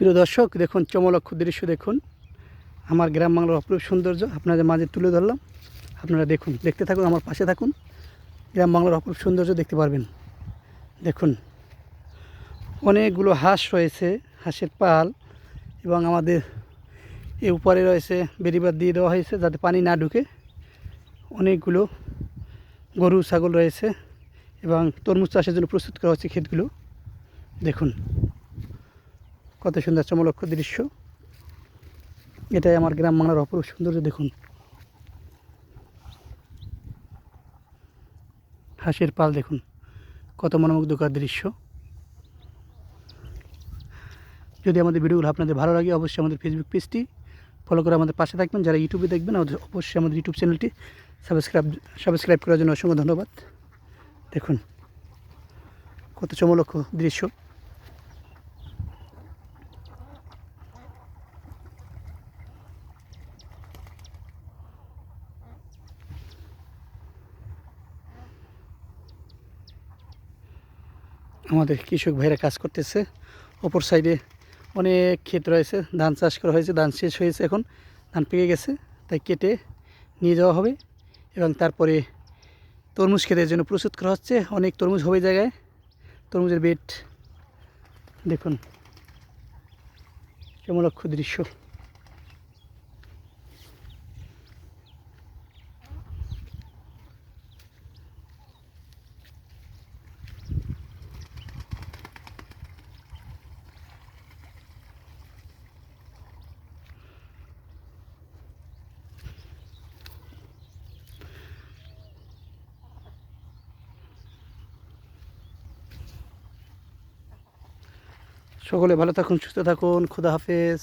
প্রিয় দর্শক, দেখুন চমলক্ষ দৃশ্য দেখুন। আমার গ্রাম বাংলার অপরূপ সৌন্দর্য আপনাদের মাঝে তুলে ধরলাম। আপনারা দেখুন, দেখতে থাকুন, আমার পাশে থাকুন। গ্রাম বাংলার অপরূপ সৌন্দর্য দেখতে পারবেন। দেখুন, অনেকগুলো হাঁস রয়েছে, হাঁসের পাল, এবং আমাদের এ উপরে রয়েছে বেড়িবাঁধ দিয়ে দেওয়া হয়েছে যাতে পানি না ঢুকে। অনেকগুলো গরু ছাগল রয়েছে এবং তরমুজ চাষের জন্য প্রস্তুত করা হচ্ছে ক্ষেতগুলো। দেখুন কত সুন্দর চমলক্ষ দৃশ্য। এটাই আমার গ্রাম বাংলার অপরূপ সৌন্দর্য। দেখুন, হাঁসের পাল দেখুন, কত মনোমুগ্ধকর দৃশ্য। যদি আমাদের ভিডিওগুলো আপনাদের ভালো লাগে, অবশ্যই আমাদের ফেসবুক পেজটি ফলো করে আমাদের পাশে থাকবেন। যারা ইউটিউবে দেখবেন, অবশ্যই আমাদের ইউটিউব চ্যানেলটি সাবস্ক্রাইব করার জন্য অসংখ্য ধন্যবাদ। দেখুন কত চমলক্ষ দৃশ্য। আমাদের কৃষক ভাইরা কাজ করতেছে। অপর সাইডে অনেক ক্ষেত রয়েছে, ধান চাষ করা হয়েছে, ধান শেষ হয়েছে, এখন ধান পেকে গেছে, তাই কেটে নিয়ে যাওয়া হবে এবং তারপরে তরমুজ ক্ষেতের জন্য প্রস্তুত করা হচ্ছে। অনেক তরমুজ হবে জায়গায়, তরমুজের বেড। দেখুন চমলক্ষ দৃশ্য। সকলে ভালো থাকুন, সুস্থ থাকুন, খোদা হাফেজ।